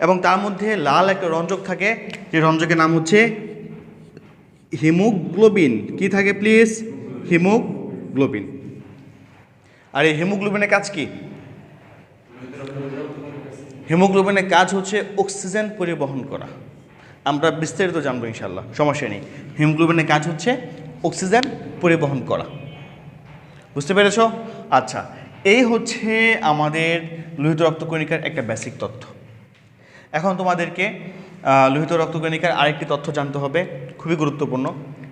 এবং তার মধ্যে লাল একটা রঞ্জক থাকে, যে রঞ্জকের নাম হচ্ছে হিমোগ্লোবিন। কি থাকে প্লিজ? হিমোগ্লোবিন। আর এই হিমোগ্লোবিনের কাজ কি? হিমোগ্লোবিনের কাজ হচ্ছে অক্সিজেন পরিবহন করা। আমরা বিস্তারিত জানবো ইনশাল্লাহ, সমস্যা নেই। হিমোগ্লোবিনের কাজ হচ্ছে অক্সিজেন পরিবহন করা। বুঝতে পেরেছ? আচ্ছা, এই হচ্ছে আমাদের লোহিত রক্তকণিকার একটা বেসিক তথ্য। এখন তোমাদেরকে লোহিত রক্তকণিকার আরেকটি তথ্য জানতে হবে, খুবই গুরুত্বপূর্ণ।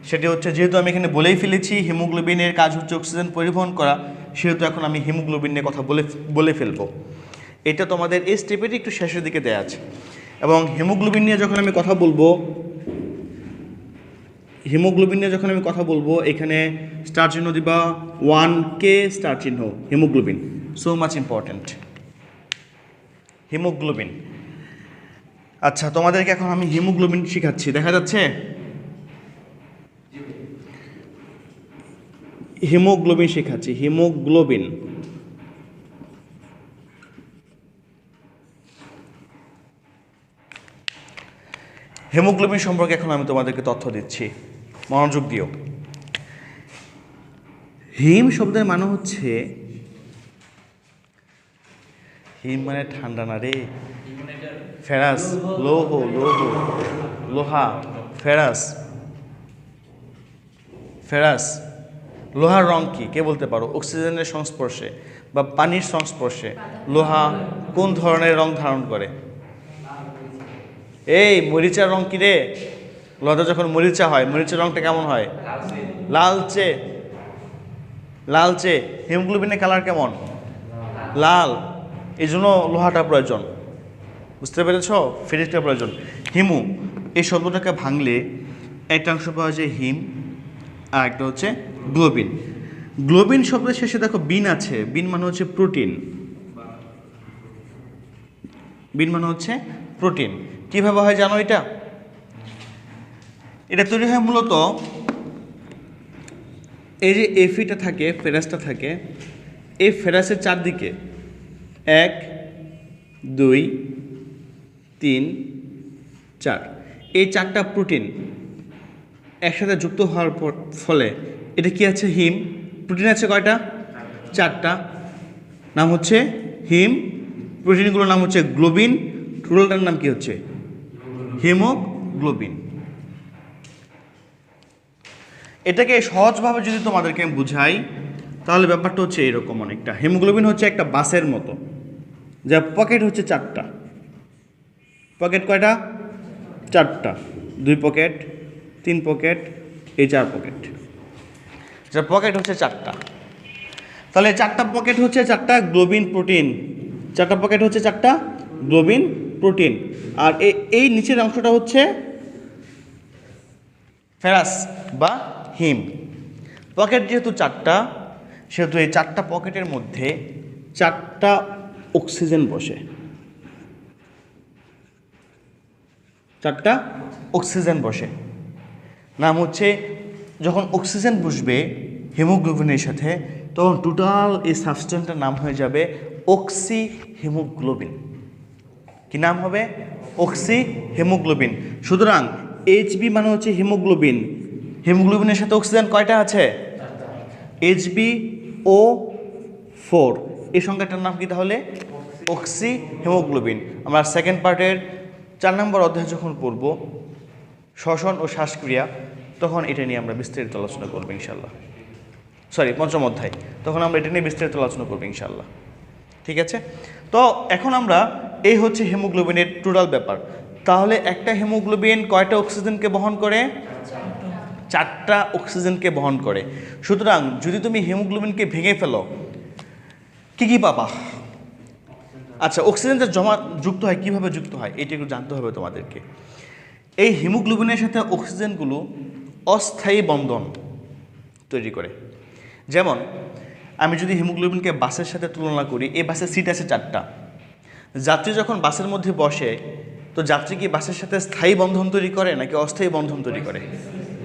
সেটি হচ্ছে, যেহেতু আমি এখানে বলেই ফেলেছি হিমোগ্লোবিনের কাজ হচ্ছে অক্সিজেন পরিবহন করা, সেহেতু এখন আমি হিমোগ্লোবিন নিয়ে কথা বলে ফেলবো। এটা তোমাদের এই স্টেপের একটু শেষের দিকে দেওয়া আছে। এবং হিমোগ্লোবিন নিয়ে যখন আমি কথা বলবো, এখানে স্টার চিহ্ন দিবা 1K স্টার চিহ্ন, haemoglobin. So much important haemoglobin. আচ্ছা, তোমাদেরকে এখন আমি হিমোগ্লোবিন শেখাচ্ছি, দেখা যাচ্ছে? হিমোগ্লোবিন শেখাচ্ছি, হিমোগ্লোবিন। হিমোগ্লোবিন সম্পর্কে এখন আমি তোমাদেরকে তথ্য দিচ্ছি, মনোযোগ দিও। হিম শব্দের মানে হচ্ছে, হিম মানে ঠান্ডা না রে, ফেরাস, লোহা, ফেরাস। লোহার রং কি কে বলতে পারো? অক্সিজেনের সংস্পর্শে বা পানির সংস্পর্শে লোহা কোন ধরনের রং ধারণ করে? এই মরিচার রং কি রে? লোহাটা যখন মরিচা হয়, মরিচার রংটা কেমন হয়? লালচে। হিমোগ্লোবিনের কালার কেমন? লাল। এই জন্য লোহাটা প্রয়োজন। বুঝতে পেরেছ? ফেরিসটা প্রয়োজন। হিমু এই শব্দটাকে ভাঙলে একটা অংশ পাওয়া যায় হিম, আর একটা হচ্ছে গ্লোবিন। গ্লোবিন শব্দের শেষে দেখো বিন আছে, বিন মানে হচ্ছে প্রোটিন। কিভাবে হয় জানো এটা? এটা তৈরি হয় মূলত, এই যে এফিটা থাকে, ফেরাসটা থাকে, এই ফেরাসের চারদিকে 1 2 3 4 এই 4টা প্রোটিন একসাথে যুক্ত হওয়ার ফলে এটা কি আছে? হিম। প্রোটিন আছে কয়টা? 4টা। নাম হচ্ছে হিম। প্রোটিনগুলোর নাম হচ্ছে গ্লোবিন। টোটালটার নাম কি হচ্ছে? হিমোগ্লোবিন। এটাকে সহজভাবে যদি তোমাদেরকে আমি বুঝাই, তাহলে ব্যাপারটা হচ্ছে এরকম অনেকটা। হিমোগ্লোবিন হচ্ছে একটা বাসের মতো, যা পকেট হচ্ছে 4টা। পকেট কয়টা? 4টা। 2 পকেট, 3 পকেট, এই 4 পকেট। যার পকেট হচ্ছে 4টা। তাহলে 4টা পকেট হচ্ছে 4টা গ্লোবিন প্রোটিন। 4টা পকেট হচ্ছে 4টা গ্লোবিন প্রোটিন। আর এই নিচের অংশটা হচ্ছে ফেরাস বা হিম। পকেট যেহেতু 4টা, সেহেতু এই 4টা পকেটের মধ্যে 4টা অক্সিজেন বসে। 4টা অক্সিজেন বসে। নাম হচ্ছে, যখন অক্সিজেন বসবে হিমোগ্লোবিনের সাথে, তখন টোটাল এই সাবস্টেন্সটার নাম হয়ে যাবে অক্সি হিমোগ্লোবিন। কি নাম হবে? Oxy haemoglobin. সুতরাং এইচবি মানে হচ্ছে হিমোগ্লোবিন। হিমোগ্লোবিনের সাথে অক্সিজেন কয়টা আছে? HbO4। এই সংখ্যাটার নাম কি তাহলে? Oxy haemoglobin. আমরা সেকেন্ড পার্টের 4 নম্বর অধ্যায় যখন পড়ব, শ্বসন ও শ্বাসক্রিয়া, তখন এটা নিয়ে আমরা বিস্তারিত আলোচনা করবো ইনশাল্লাহ। পঞ্চম অধ্যায়, তখন আমরা এটা নিয়ে বিস্তারিত আলোচনা করবো ইনশাল্লাহ। ঠিক আছে? তো এখন আমরা, এই হচ্ছে হিমোগ্লোবিনের টোটাল ব্যাপার। তাহলে একটা হিমোগ্লোবিন কয়টা অক্সিজেনকে বহন করে? 4টা অক্সিজেনকে বহন করে। সুতরাং যদি তুমি হিমোগ্লোবিনকে ভেঙে ফেলো, কি পাবা? আচ্ছা, অক্সিজেনটা যুক্ত হয় কিভাবে যুক্ত হয়, এটা একটু জানতে হবে তোমাদেরকে। এই হিমোগ্লোবিনের সাথে অক্সিজেনগুলো অস্থায়ী বন্ধন তৈরি করে। যেমন আমি যদি হিমোগ্লোবিনকে বাসের সাথে তুলনা করি, এই বাসের সিট আছে 4টা। যাত্রী যখন বাসের মধ্যে বসে, তো যাত্রী কি বাসের সাথে স্থায়ী বন্ধন তৈরি করে নাকি অস্থায়ী বন্ধন তৈরি করে?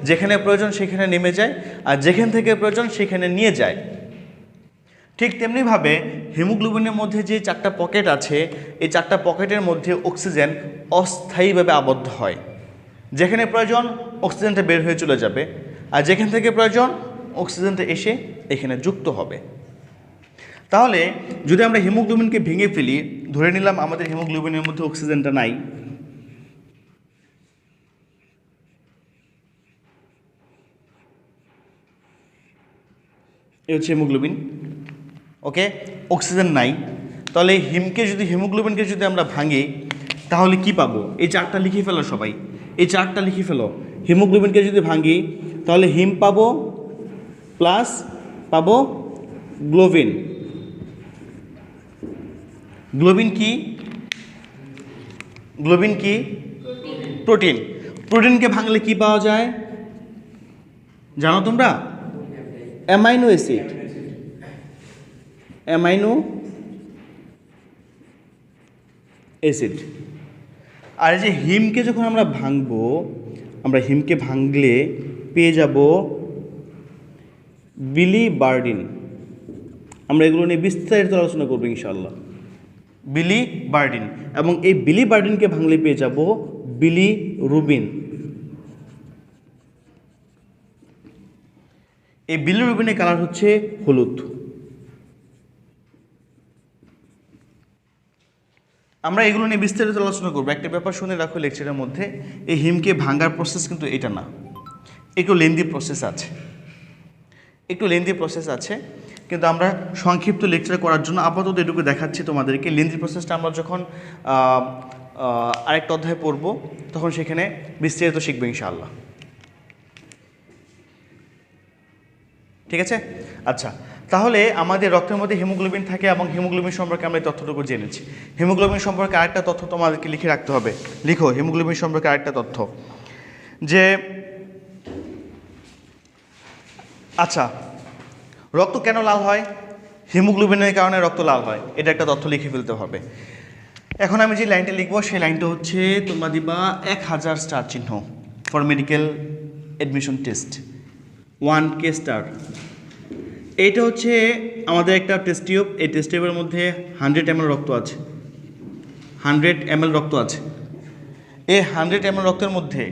যেখানে প্রয়োজন সেখানে নেমে যায়, আর যেখান থেকে প্রয়োজন সেখানে নিয়ে যায়। ঠিক তেমনিভাবে হিমোগ্লোবিনের মধ্যে যে 4টা পকেট আছে, এই 4টা পকেটের মধ্যে অক্সিজেন অস্থায়ীভাবে আবদ্ধ হয়। যেখানে প্রয়োজন অক্সিজেনটা বের হয়ে চলে যাবে, আর যেখান থেকে প্রয়োজন অক্সিজেনটা এসে এখানে যুক্ত হবে। তাহলে যদি আমরা হিমোগ্লোবিনকে ভেঙে ফেলি, ধরে নিলাম আমাদের হিমোগ্লোবিনের মধ্যে অক্সিজেনটা নাই, এই হচ্ছে হিমোগ্লোবিন, ওকে, অক্সিজেন নাই। তাহলে হিমোগ্লোবিনকে যদি আমরা ভাঙি তাহলে কি পাবো? এই 4টা লিখে ফেলো সবাই, এই 4টা লিখে ফেলো। হিমোগ্লোবিনকে যদি ভাঙি তাহলে হিম পাবো প্লাস পাবো গ্লোবিন। গ্লোবিন কি? গ্লোবিন কি? প্রোটিন। প্রোটিনকে ভাঙলে কি পাওয়া যায় জানো তোমরা? Amino acid. Amino acid. আর এই যে হিমকে যখন আমরা ভাঙবো, আমরা হিমকে ভাঙলে পেয়ে যাব বিলিবার্ডিন। আমরা এগুলো নিয়ে বিস্তারিত আলোচনা করবো ইনশাআল্লাহ। বিলিবার্ডিন, এবং এই বিলিবার্ডিনকে ভাঙলে পেয়ে যাব বিলিরুবিন। এই বিলিরুবিনের কালার হচ্ছে হলুদ। আমরা এগুলো নিয়ে বিস্তারিত আলোচনা করবো। একটা ব্যাপার শুনে রাখো লেকচারের মধ্যে, এই হিমকে ভাঙার প্রসেস কিন্তু এটা না, একটু লেন্দি প্রসেস আছে, কিন্তু আমরা সংক্ষিপ্ত লেকচার করার জন্য আপাতত এটুকু দেখাচ্ছি তোমাদেরকে। লেন্দি প্রসেসটা আমরা যখন আরেকটা অধ্যায় পড়ব তখন সেখানে বিস্তারিত শিখবো ইনশাআল্লাহ। ঠিক আছে? আচ্ছা, তাহলে আমাদের রক্তের মধ্যে হিমোগ্লোবিন থাকে এবং হিমোগ্লোবিন সম্পর্কে আমরা এই তথ্যটুকু জেনেছি। হিমোগ্লোবিন সম্পর্কে আরেকটা তথ্য তোমাদেরকে লিখে রাখতে হবে। লিখো হিমোগ্লোবিন সম্পর্কে আরেকটা তথ্য, যে আচ্ছা, রক্ত কেন লাল হয়? হিমোগ্লোবিনের কারণে রক্ত লাল হয়, এটা একটা তথ্য লিখে ফেলতে হবে। এখন আমি যে লাইনটা লিখবো সেই লাইনটা হচ্ছে তোমরা দিবা 1000 স্টার চিহ্ন for medical admission test, 1K star. এইটা হচ্ছে আমাদের একটা টেস্ট টিউব। এই টেস্ট টিউবের মধ্যে 100 ml রক্ত আছে, 100 ml রক্ত আছে। এই 100 ml রক্তের মধ্যে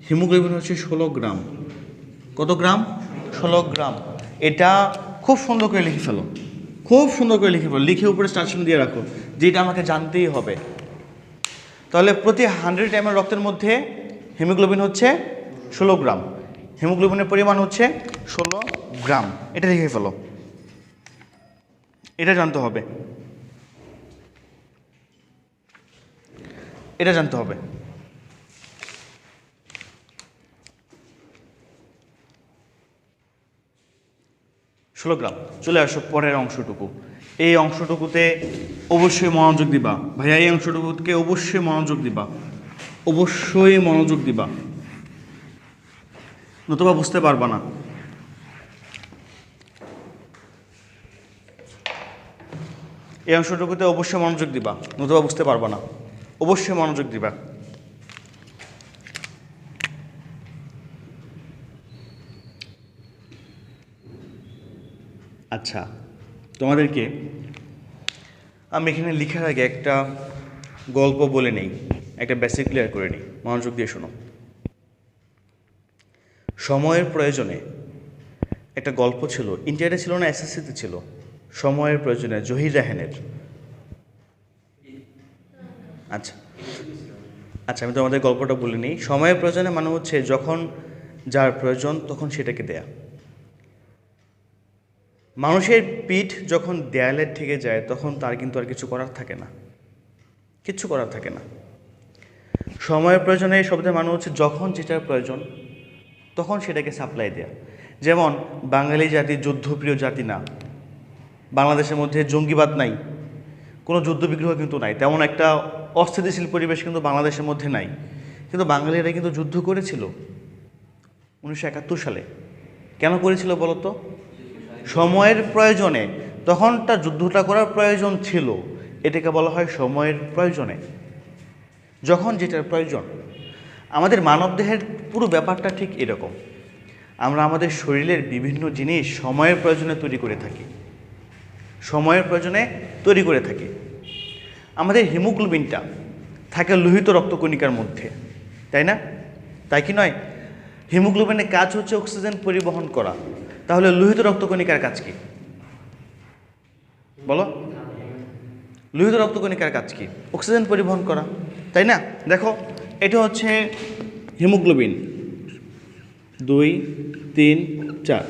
হিমোগ্লোবিন হচ্ছে 16 গ্রাম। কত গ্রাম? 16 গ্রাম। এটা খুব সুন্দর করে লিখে ফেলো, লিখে উপরে স্টার চিহ্ন দিয়ে রাখো, যেটা আমাকে জানতেই হবে। তাহলে প্রতি 100 ml রক্তের মধ্যে হিমোগ্লোবিন হচ্ছে 16 গ্রাম, হিমোগ্লোবিনের পরিমাণ হচ্ছে 16 গ্রাম। এটা লিখে ফেলো, এটা জানতে হবে, এটা জানতে হবে। ষোলো গ্রাম। চলে আসো পরের অংশটুকু। এই অংশটুকুতে অবশ্যই মনোযোগ দিবা ভাইয়া, এই অংশটুকুকে অবশ্যই মনোযোগ দিবা, নতুবা বুঝতে পারবা না। এই অংশটুকুতে অবশ্যই মনোযোগ দিবা, নতুবা বুঝতে পারবা না। অবশ্যই মনোযোগ দিবা। আচ্ছা, তোমাদেরকে আমি এখানে লেখার আগে একটা গল্প বলে নেই, একটা বেসিক ক্লিয়ার করে নিই। মনোযোগ দিয়ে শোনো। সময়ের প্রয়োজনে একটা গল্প ছিল, ইন্ডিয়াতে ছিল না, এসএসসিতে ছিল। সময়ের প্রয়োজনে, জহির রায়হানের। আচ্ছা, আমি তোমাদের গল্পটা বলে নিই। সময়ের প্রয়োজনে মানে হচ্ছে যখন যার প্রয়োজন তখন সেটাকে দেয়া। মানুষের পিঠ যখন দেয়ালের থেকে যায় তখন তার কিন্তু আর কিছু করার থাকে না, সময়ের প্রয়োজনে এই শব্দের মানে হচ্ছে যখন যেটার প্রয়োজন তখন সেটাকে সাপ্লাই দেয়া। যেমন বাঙালি জাতি যুদ্ধপ্রিয় জাতি না, বাংলাদেশের মধ্যে জঙ্গিবাদ নাই, কোনো যুদ্ধ বিগ্রহ কিন্তু নাই, তেমন একটা অস্থিতিশীল পরিবেশ কিন্তু বাংলাদেশের মধ্যে নাই। কিন্তু বাঙালিরা কিন্তু যুদ্ধ করেছিল 1971 সালে। কেন করেছিল বলো তো? সময়ের প্রয়োজনে। তখন তার যুদ্ধটা করার প্রয়োজন ছিল, এটাকে বলা হয় সময়ের প্রয়োজনে, যখন যেটার প্রয়োজন। আমাদের মানবদেহের পুরো ব্যাপারটা ঠিক এরকম। আমরা আমাদের শরীরের বিভিন্ন জিনিস সময়ের প্রয়োজনে তৈরি করে থাকি, সময়ের প্রয়োজনে তৈরি করে থাকি। আমাদের হিমোগ্লোবিনটা থাকে লোহিত রক্তকণিকার মধ্যে, তাই না? তাই কি নয়? হিমোগ্লোবিনের কাজ হচ্ছে অক্সিজেন পরিবহন করা। তাহলে লোহিত রক্তকণিকার কাজ কি বলো? লোহিত রক্তকণিকার কাজ কি? অক্সিজেন পরিবহন করা, তাই না? দেখো, এটা হচ্ছে হিমোগ্লোবিন 2, 3, 4।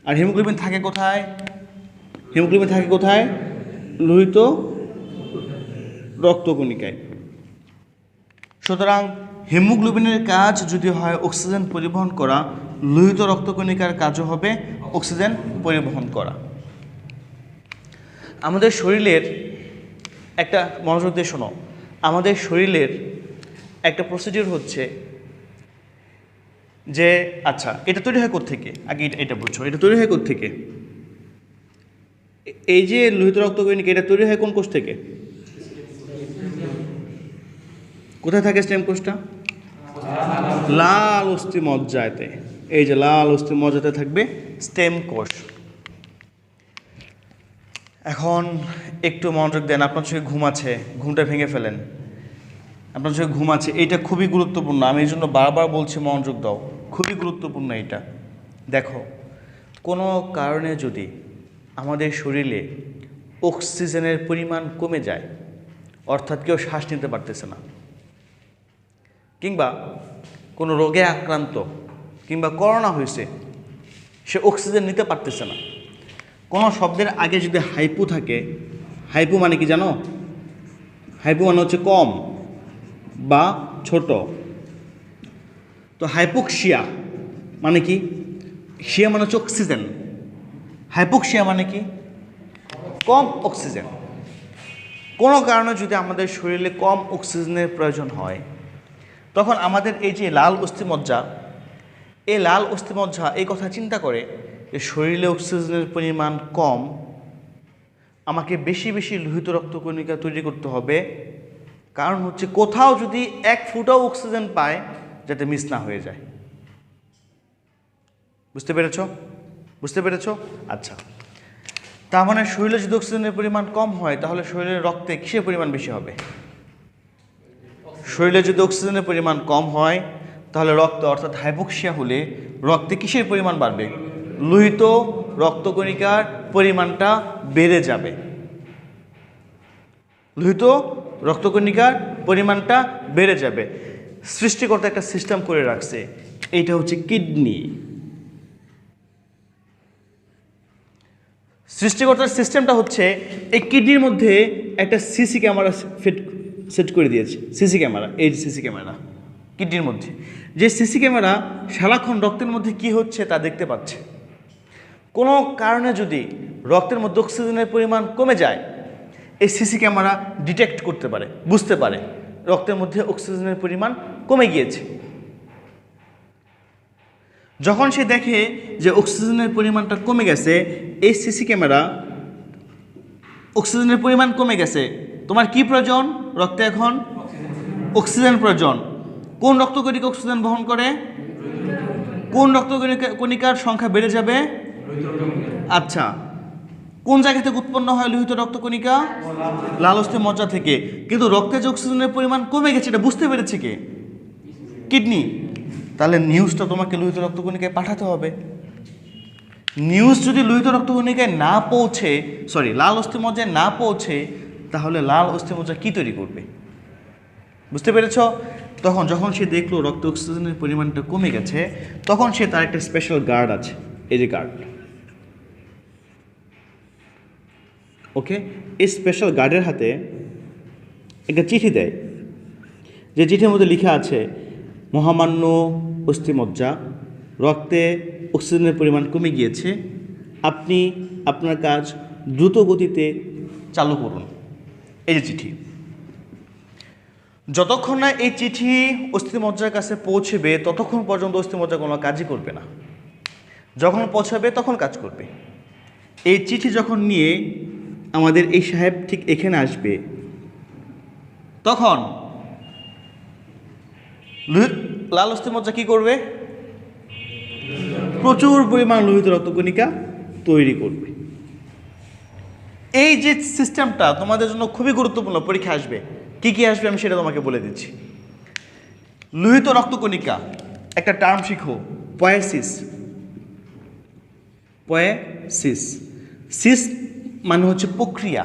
আর হিমোগ্লোবিন থাকে কোথায়? হিমোগ্লোবিন থাকে কোথায়? লোহিত রক্তকণিকায়। সুতরাং হিমোগ্লোবিনের কাজ যদি হয় অক্সিজেন পরিবহন করা, লোহিত রক্তকণিকার কাজও হবে অক্সিজেন পরিবহন করা। আমাদের শরীরের একটা, মনোযোগ দিয়ে শোনো, আমাদের শরীরের একটা প্রসিডিউর হচ্ছে যে, আচ্ছা এটা তৈরি হয় কোত্থেকে? আগে এটা বুঝছো, এটা তৈরি হয় কোত্থেকে? এই যে লোহিত রক্তকণিকা, এটা তৈরি হয় কোন কোষ থেকে? কোথায় থাকে স্টেম কোষটা? লাল অস্থিমজ্জাতে। এই যে লাল অস্থিমজ্জাতে থাকবে স্টেম কোষ। এখন একটু মনোযোগ দেন, আপনার চোখে ঘুম আছে, ঘুমটা ভেঙে ফেলেন। আপনার চোখে ঘুম আছে, এইটা খুবই গুরুত্বপূর্ণ, আমি এই জন্য বারবার বলছি মনোযোগ দাও, খুবই গুরুত্বপূর্ণ এইটা। দেখো, কোনো কারণে যদি আমাদের শরীরে অক্সিজেনের পরিমাণ কমে যায়, অর্থাৎ কেউ শ্বাস নিতে পারতেছে না, কিংবা কোনো রোগে আক্রান্ত, কিংবা করোনা হয়েছে, সে অক্সিজেন নিতে পারতেছে না, কোনো শব্দের আগে যদি হাইপো থাকে, হাইপো মানে কি জানো? হাইপো মানে হচ্ছে কম বা ছোট। তো হাইপোক্সিয়া মানে কি? শিয়া মানে হচ্ছে অক্সিজেন, হাইপোক্সিয়া মানে কি? কম অক্সিজেন। কোনো কারণে যদি আমাদের শরীরে কম অক্সিজেনের প্রয়োজন হয়, তখন আমাদের এই যে লাল অস্থিমজ্জা, এই লাল অস্থিমজ্জা এই কথা চিন্তা করে যে শরীরে অক্সিজেনের পরিমাণ কম, আমাকে বেশি বেশি লোহিত রক্তকণিকা তৈরি করতে হবে। কারণ হচ্ছে কোথাও যদি এক ফুটাও অক্সিজেন পায় যাতে মিস না হয়ে যায়। বুঝতে পেরেছ? বুঝতে পেরেছ? আচ্ছা, তার মানে শরীরে যদি অক্সিজেনের পরিমাণ কম হয়, তাহলে শরীরের রক্তে কিসের পরিমাণ বেশি হবে? শরীরে যদি অক্সিজেনের পরিমাণ কম হয়, তাহলে রক্ত, অর্থাৎ হাইপোক্সিয়া হলে রক্তে কিসের পরিমাণ বাড়বে? লোহিত রক্তকণিকার পরিমাণটা বেড়ে যাবে। লোহিত রক্তকণিকার পরিমাণটা বেড়ে যাবে। সৃষ্টিকর্তা একটা সিস্টেম করে রাখছে, এইটা হচ্ছে কিডনি। সৃষ্টিকর্তার সিস্টেমটা হচ্ছে এই কিডনির মধ্যে একটা সিসি ক্যামেরা সেট করে দিয়েছে। সিসি ক্যামেরা, এই সিসি ক্যামেরা কিডনির মধ্যে, যে সিসি ক্যামেরা সারাক্ষণ রক্তের মধ্যে কি হচ্ছে তা দেখতে পাচ্ছে। কোনো কারণে যদি রক্তের মধ্যে অক্সিজেনের পরিমাণ কমে যায়, এই সিসি ক্যামেরা ডিটেক্ট করতে পারে, বুঝতে পারে রক্তের মধ্যে অক্সিজেনের পরিমাণ কমে গিয়েছে। যখন সে দেখে যে অক্সিজেনের পরিমাণটা কমে গেছে, এই সিসি ক্যামেরা অক্সিজেনের পরিমাণ কমে গেছে, তোমার কি প্রয়োজন? রক্তে এখন অক্সিজেন প্রয়োজন। কোন রক্তকণিকা অক্সিজেন বহন করে? কোন রক্তকণিকার সংখ্যা বেড়ে যাবে? আচ্ছা, কোন জায়গা থেকে উৎপন্ন হয় লোহিত রক্তকণিকা? লাল অস্থিমজ্জা থেকে। কিন্তু রক্তে যে অক্সিজেনের পরিমাণ কমে গেছে, এটা বুঝতে পেরেছে কে? কিডনি। তাহলে নিউজটা তোমাকে লোহিত রক্তকণিকায় পাঠাতে হবে। নিউজ যদি লোহিত রক্তকণিকায় না পৌঁছে, লাল অস্থিমজ্জায় না পৌঁছে, তাহলে লাল অস্থিমজ্জা কি তৈরি করবে? বুঝতে পেরেছ? যখন সে দেখলো রক্ত অক্সিজেনের পরিমাণটা কমে গেছে, তখন সে, তার একটা স্পেশাল গার্ড আছে, এই যে গার্ড, ওকে, এই স্পেশাল গার্ডের হাতে একটা চিঠি দেয়, যে চিঠির মধ্যে লেখা আছে, মহামান্য অস্থিমজ্জা, রক্তে অক্সিজেনের পরিমাণ কমে গিয়েছে, আপনি আপনার কাজ দ্রুত গতিতে চালু করুন। এই যে চিঠি, যতক্ষণ না এই চিঠি অস্থিমজ্জার কাছে পৌঁছবে, ততক্ষণ পর্যন্ত অস্থিমজ্জা কোনো কাজই করবে না। যখন পৌঁছাবে তখন কাজ করবে। এই চিঠি যখন নিয়ে আমাদের এই সাহেব ঠিক এখানে আসবে, তখন লাল অস্থিমজ্জা কি করবে? প্রচুর পরিমাণ লোহিত রক্তকণিকা তৈরি করবে। এই যে সিস্টেমটা তোমাদের জন্য খুবই গুরুত্বপূর্ণ, পরীক্ষা আসবে, কি কি আসবে আমি সেটা তোমাকে বলে দিচ্ছি। লোহিত রক্তকণিকা একটা টার্ম শিখো, পয়েসিস। পয়েসিস, সিস মানে হচ্ছে প্রক্রিয়া।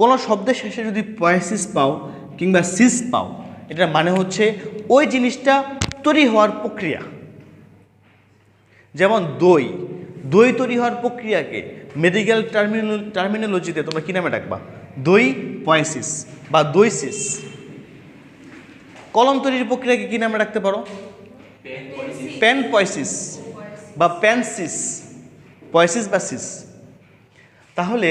কোনো শব্দের শেষে যদি পয়েসিস পাও কিংবা সিস পাও, এটার মানে হচ্ছে ওই জিনিসটা তৈরি হওয়ার প্রক্রিয়া। যেমন দই, দই তৈরি হওয়ার প্রক্রিয়াকে মেডিকেল টার্মিনোলজিতে তোমরা কী নামে ডাকবা? দই পয়েসিস বা দইসিস। কলম তৈরির প্রক্রিয়াকে কী নামে রাখতে পারো? পেন পয়েসিস বা পেনসিস, পয়েসিস বা সিস। তাহলে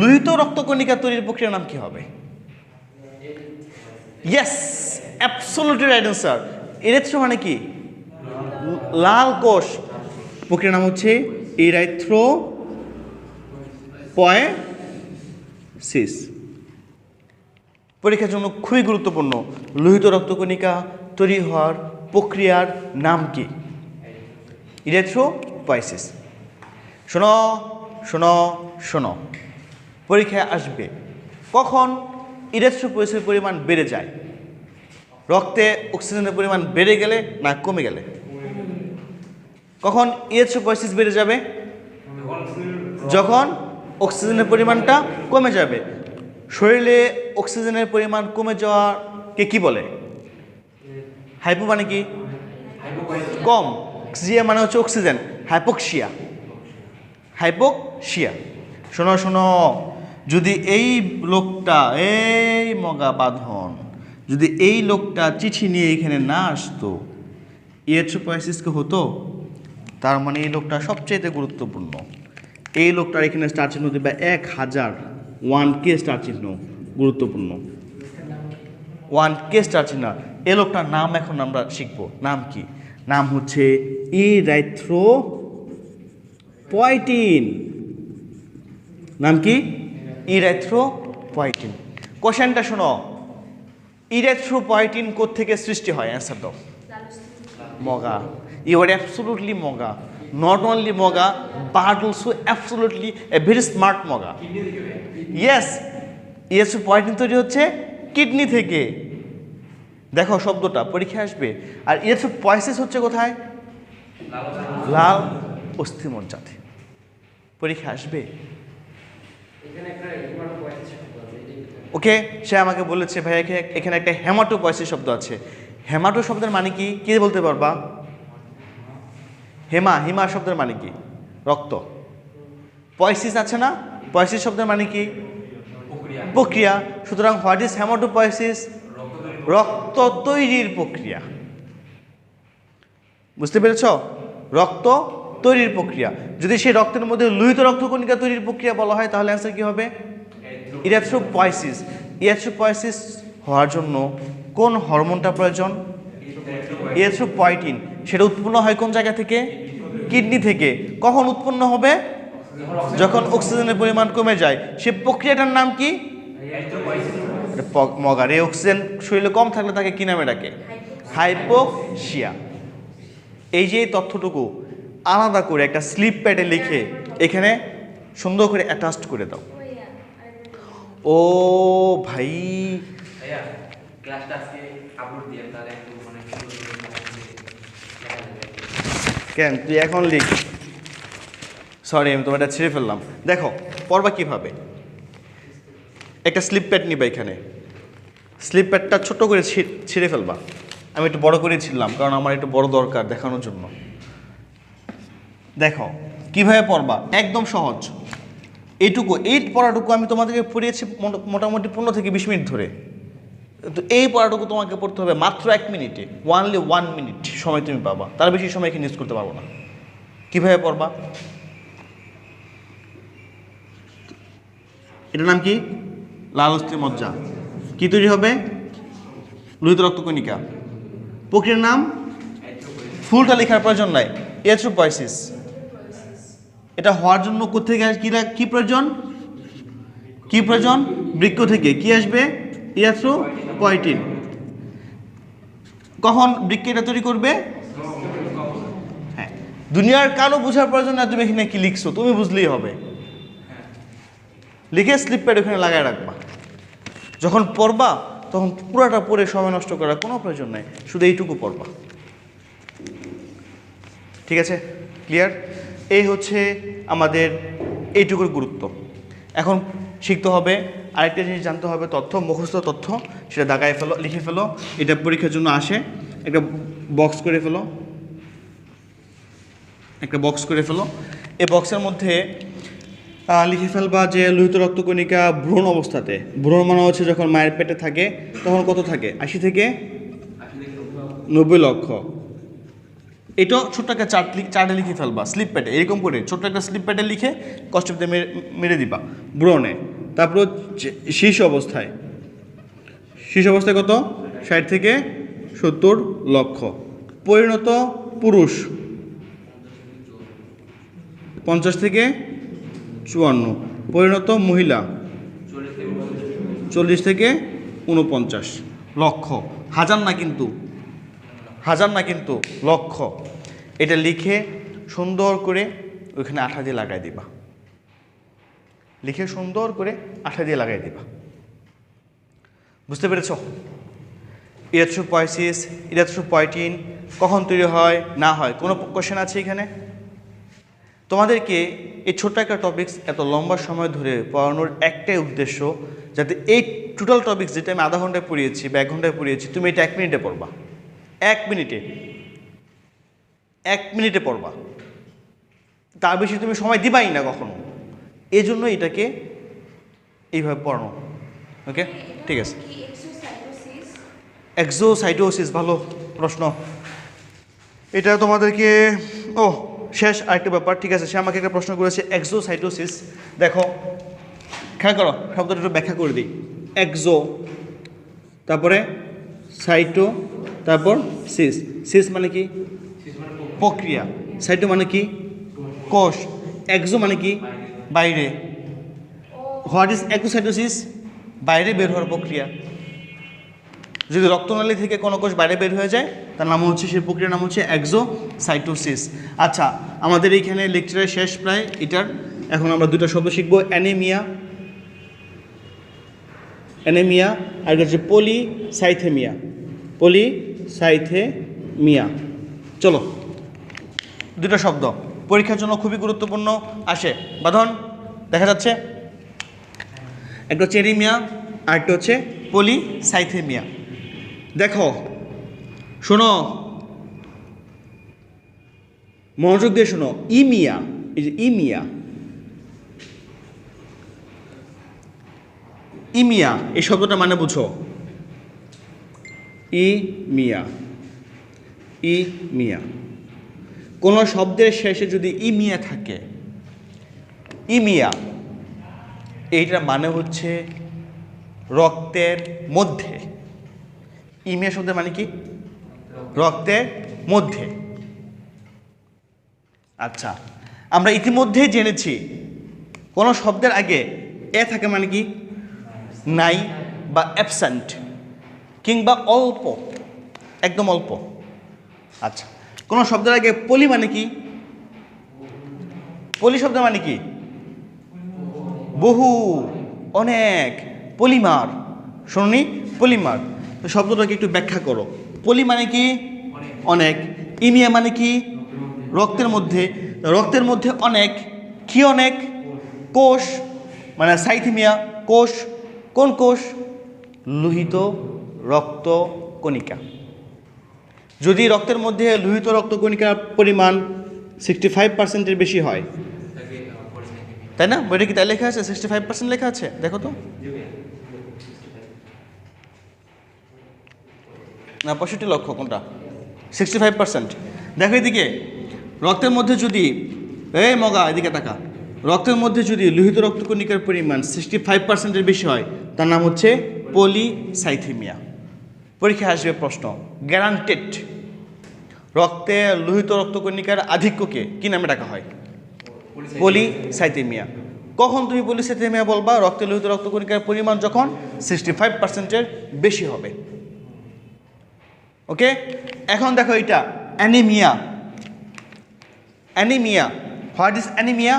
লোহিত রক্তকণিকা তৈরির প্রক্রিয়ার নাম কি হবে? Yes, absolutely right answer. Erythro মানে কি? লাল কোষ। প্রক্রিয়ার নাম হচ্ছে এরিথ্রোপয়েসিস। পরীক্ষার জন্য খুবই গুরুত্বপূর্ণ, লোহিত রক্তকণিকা তৈরি হওয়ার প্রক্রিয়ার নাম কি? এরিথ্রোপয়েসিস। শোনো শোনো শোনো, পরীক্ষায় আসবে কখন এরিথ্রোপয়েসিসের পরিমাণ বেড়ে যায়? রক্তে অক্সিজেনের পরিমাণ বেড়ে গেলে না কমে গেলে? কখন এরিথ্রোপয়েসিস বেড়ে যাবে? যখন অক্সিজেনের পরিমাণটা কমে যাবে। শরীরে অক্সিজেনের পরিমাণ কমে যাওয়াকে কি বলে? হাইপো মানে কি? কম। ক্সিয়া মানে হচ্ছে অক্সিজেন, হাইপোক্সিয়া। হাইপোক্সিয়া। শোনো শোনো, যদি এই লোকটা, এই মগা বাঁধন, যদি এই লোকটা চিঠি নিয়ে এখানে না আসতো, এরিথ্রোপয়েসিসকে হতো, তার মানে এই লোকটা সবচেয়ে গুরুত্বপূর্ণ। এই লোকটার এখানে স্টার চিহ্ন দিবে 1000, 1K স্টার চিহ্ন, গুরুত্বপূর্ণ 1K স্টার চিহ্ন। এই লোকটার নাম এখন আমরা শিখবো। নাম কি? নাম হচ্ছে ইরাইথ্রোপয়েটিন। নাম কি? ইরাইথ্রোপয়েটিন। কোশ্চেনটা শোনো, ইরাইথ্রোপয়েটিন কোত্থেকে সৃষ্টি হয়? অ্যান্সার দাও। মগা। ইউ আর অ্যাবসলুটলি মগা। Not only moga, but also absolutely a very smart moga. Yes, erythropoietin তৈরি হচ্ছে কিডনি থেকে। দেখো শব্দটা পরীক্ষায় আসবে। আর এরিথ্রোপয়েসিস হচ্ছে কোথায়? লাল অস্থিমজ্জাতে। পরীক্ষা আসবে। ওকে, সে আমাকে বলেছে ভাই এখানে একটা হেমাটোপয়েসিস শব্দ আছে। হেমাটো শব্দের মানে কি? কে বলতে পারবা? হেমা, হিমা শব্দের মানে কি? রক্ত। পয়েসিস আছে না, পয়েসিস শব্দের মানে কি? প্রক্রিয়া। সুতরাং হোয়াট ইজ হেমাটোপয়েসিস? রক্ত তৈরির প্রক্রিয়া। বুঝতে পেরেছ? রক্ত তৈরির প্রক্রিয়া। যদি সেই রক্তের মধ্যে লোহিত রক্তকণিকা তৈরির প্রক্রিয়া বলা হয়, তাহলে অ্যান্সার কি হবে? ইরিথ্রোপয়েসিস। ইরিথ্রোপয়েসিস হওয়ার জন্য কোন হরমোনটা প্রয়োজন? এরিথ্রোপয়েটিন। সেটা উৎপন্ন হয় কোন জায়গা থেকে? কিডনি থেকে। কখন উৎপন্ন হবে? যখন অক্সিজেনের পরিমাণ কমে যায়। সে প্রক্রিয়াটার নাম কি? মগার। এই অক্সিজেন শরীরে কম থাকলে তাকে কি নামে ডাকে? হাইপোক্সিয়া। এই যে তথ্যটুকু আলাদা করে একটা স্লিপ প্যাডে লিখে এখানে সুন্দর করে অ্যাটাচড করে দাও। ও ভাই, কেন তুই এখন লিখ? সরি, আমি তোমার এটা ছিঁড়ে ফেললাম। দেখো পড়বা কিভাবে। একটা স্লিপ প্যাড নিবা, এখানে স্লিপ প্যাডটা ছোট করে ছিঁড়ে ফেলবা। আমি একটু বড় করে ছিলাম কারণ আমার একটু বড় দরকার দেখানোর জন্য। দেখো কিভাবে পড়বা, একদম সহজ। এই পড়াটুকু আমি তোমাদেরকে পড়িয়েছি মোটামুটি 15 থেকে 20 মিনিট ধরে। তো এই পড়াটুকু তোমাকে পড়তে হবে মাত্র 1 মিনিটে। ওনলি 1 মিনিট সময় তুমি পাবা, তার বেশি সময় এখানে ইউজ করতে পারবো না। কীভাবে পড়বা? এটার নাম কি? লাল অস্থিমজ্জা। কি তৈরি হবে? লোহিত রক্তকণিকা। প্রক্রিয়ার নাম? ফুলটা লেখার প্রয়োজন নাই, এরিথ্রোপয়েসিস। এটা হওয়ার জন্য কোথেকে কি প্রয়োজন? কি প্রয়োজন? বৃক্ক থেকে। কি আসবে? এরিথ্রোপয়েটিন। কখন বৃক্ক এটা তৈরি করবে? হ্যাঁ, দুনিয়ার কারো বোঝার প্রয়োজন না, তুমি এখানে কি লিখছো তুমি বুঝলেই হবে। লিখে স্লিপ প্যাড ওখানে লাগায় রাখবা, যখন পড়বা তখন পুরাটা পড়ে সময় নষ্ট করার কোনো প্রয়োজন নাই, শুধু এইটুকু পড়বা। ঠিক আছে, ক্লিয়ার? এই হচ্ছে আমাদের এইটুকুর গুরুত্ব। এখন শিখতে হবে আরেকটা জিনিস, জানতে হবে তথ্য, মুখস্থ তথ্য, সেটা দাগায় ফেলো, লিখে ফেলো। এটা পরীক্ষার জন্য আসে, একটা বক্স করে ফেলো, একটা বক্স করে ফেলো। এই বক্সের মধ্যে লিখে ফেলবা যে লোহিত রক্তকণিকা ভ্রূণ অবস্থাতে, ভ্রূণ মানে হচ্ছে যখন মায়ের পেটে থাকে তখন কত থাকে, 80 থেকে 90 লক্ষ। এটাও ছোট্ট একটা চার্টে লিখে ফেলবা, স্লিপ প্যাডে এরকম করে ছোট্ট একটা স্লিপ প্যাডে লিখে কষ্টতে মেরে দিবা ভ্রূণে। তারপর শীর্ষ অবস্থায়, শীর্ষ অবস্থায় কত, 60 থেকে 70 লক্ষ। পরিণত পুরুষ 50 থেকে 54, পরিণত মহিলা 40 থেকে 49 লক্ষ। হাজার না কিন্তু, হাজার না কিন্তু, লক্ষ। এটা লিখে সুন্দর করে ওইখানে আঠা দিয়ে লাগাই দিবা, লিখে সুন্দর করে আঠা দিয়ে লাগাই দিবা। বুঝতে পেরেছ? ইরেথ্রোপয়েসিস, ইরেথ্রোপয়েটিন কখন তৈরি হয় না হয়, কোনো কোশ্চেন আছে এখানে? তোমাদেরকে এই ছোট্ট একটা টপিকস এত লম্বা সময় ধরে পড়ানোর একটাই উদ্দেশ্য, যাতে এই টোটাল টপিকস যেটা আমি আধা ঘন্টায় পড়িয়েছি বা 1 ঘন্টায় পড়িয়েছি, তুমি এটা 1 মিনিটে পড়বা। 1 মিনিটে, 1 মিনিটে পড়বা, তার বেশি তুমি সময় দিবাই না কখনো। এই জন্য এটাকে এইভাবে পড়ানো। ওকে, ঠিক আছে। এক্সোসাইটোসিস, ভালো প্রশ্ন। এটা তোমাদেরকে শেষ আরেকটা ব্যাপার। ঠিক আছে, সে আমাকে একটা প্রশ্ন করেছে এক্সোসাইটোসিস। দেখো, খেয়াল করো, শব্দটা একটু ব্যাখ্যা করে দিই। এক্সো, তারপরে সাইটো, তারপর সিস। সিস মানে কি? প্রক্রিয়া। সাইটো মানে কি? কোষ। এক্সো মানে কি? বাইরে। What is exocytosis? বাইরে বের হওয়ার প্রক্রিয়া। যদি রক্তনালী থেকে কোনো কোষ বাইরে বের হয়ে যায়, তার নাম হচ্ছে, সেই প্রক্রিয়ার নাম হচ্ছে এক্সোসাইটোসিস। আচ্ছা, আমাদের এইখানে লেকচারের শেষ প্রায় এটার। এখন আমরা দুটো শব্দ শিখবো, অ্যানিমিয়া, অ্যানিমিয়া, আর হচ্ছে পলিসাইথেমিয়া, পলিসাইথেমিয়া। চলো, দুটো শব্দ পরীক্ষার জন্য খুবই গুরুত্বপূর্ণ আসে। বাঁধন দেখা যাচ্ছে? একটা হচ্ছে অ্যানিমিয়া, আর একটা হচ্ছে পলিসাইথেমিয়া। দেখো, শোনো, মনোযোগ দিয়ে শোনো। ইমিয়া, এই যে ইমিয়া, ইমিয়া এই শব্দটা মানে বুঝো। ইমিয়া, ইমিয়া, কোন শব্দের শেষে যদি ইমিয়া থাকে, ইমিয়া, এইটার মানে হচ্ছে রক্তের মধ্যে। ইমিয়া শব্দের মানে কি? রক্তের মধ্যে। আচ্ছা, আমরা ইতিমধ্যেই জেনেছি কোন শব্দের আগে এ থাকে মানে কি? নাই বা অ্যাবসেন্ট, কিংবা অল্প, একদম অল্প। আচ্ছা, কোন শব্দের আগে পলি মানে কি? পলি শব্দের মানে কি? বহু, অনেক, পলিমার। শুনুনি, পলিমার। তো শব্দটাকে একটু ব্যাখ্যা করো। পলি মানে কি? অনেক। ইমিয়া মানে কি? রক্তের মধ্যে। রক্তের মধ্যে অনেক, কি অনেক? কোষ, মানে সাইথেমিয়া, কোষ। কোন কোষ? লোহিত রক্ত কণিকা। যদি রক্তের মধ্যে লোহিত রক্ত কণিকার পরিমাণ 65%-এর বেশি হয়, তাই না? বইটা কি তাই লেখা আছে? 65% লেখা আছে, দেখো তো। না, 65 লক্ষ, কোনটা? 65%। দেখো এদিকে, রক্তের মধ্যে যদি, এই মগা এদিকে তাকা, রক্তের মধ্যে যদি লোহিত রক্তকণিকার পরিমাণ 65%-এর বেশি হয়, তার নাম হচ্ছে পলিসাইথেমিয়া। পরীক্ষায় আসবে প্রশ্ন, গ্যারান্টেড রক্তে লোহিত রক্তকণিকার আধিক্যকে কি নামে ডাকা হয়? পলিসাইথেমিয়া। কখন তুমি পলিসাইথেমিয়া বলবা? রক্তে লোহিত রক্তকণিকার পরিমাণ যখন 65%-এর বেশি হবে। ওকে, এখন দেখো এটা anaemia. Anaemia. What is anaemia?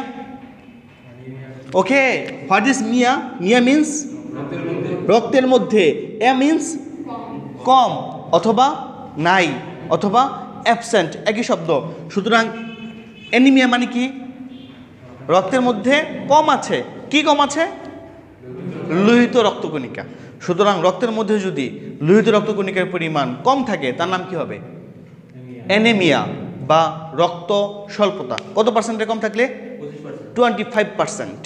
Okay, what is মিয়া? মিয়া মিন্স রক্তের মধ্যে, এ মিন্স কম অথবা নাই অথবা অ্যাবসেন্ট, একই শব্দ। সুতরাং অ্যানিমিয়া মানে কি? রক্তের মধ্যে কম আছে। কি কম আছে? লোহিত রক্তকণিকা। সুতরাং রক্তের মধ্যে যদি লোহিত রক্তকণিকার পরিমাণ কম থাকে তার নাম কি হবে? অ্যানিমিয়া বা রক্ত স্বল্পতা। কত পার্সেন্টের কম থাকলে? 25%।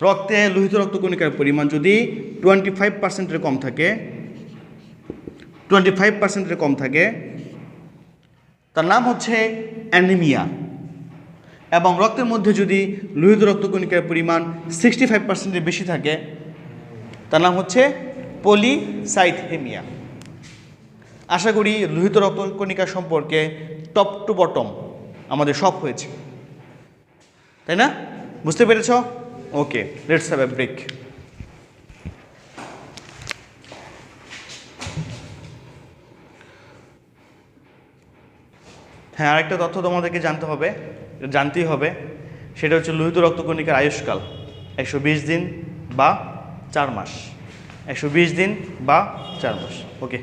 রক্তে লোহিত রক্তকণিকার পরিমাণ যদি 25%-এর কম থাকে, 25%-এর কম থাকে, তার নাম হচ্ছে অ্যানিমিয়া। এবং রক্তের মধ্যে যদি লোহিত রক্তকণিকার পরিমাণ 65%-এর বেশি থাকে তার নাম হচ্ছে পলিসাইথেমিয়া। আশা করি লোহিত রক্তকণিকা সম্পর্কে টপ টু বটম আমাদের সব হয়েছে, তাই না? বুঝতে পেরেছ? ওকে, লেটস হ্যাভ এ ব্রেক। হ্যাঁ, আরেকটা তথ্য তোমাদেরকে জানতেই হবে, সেটা হচ্ছে লোহিত রক্তকণিকার আয়ুষ্কাল 120 দিন বা 4 মাস। 120 দিন বা 4 মাস। ওকে।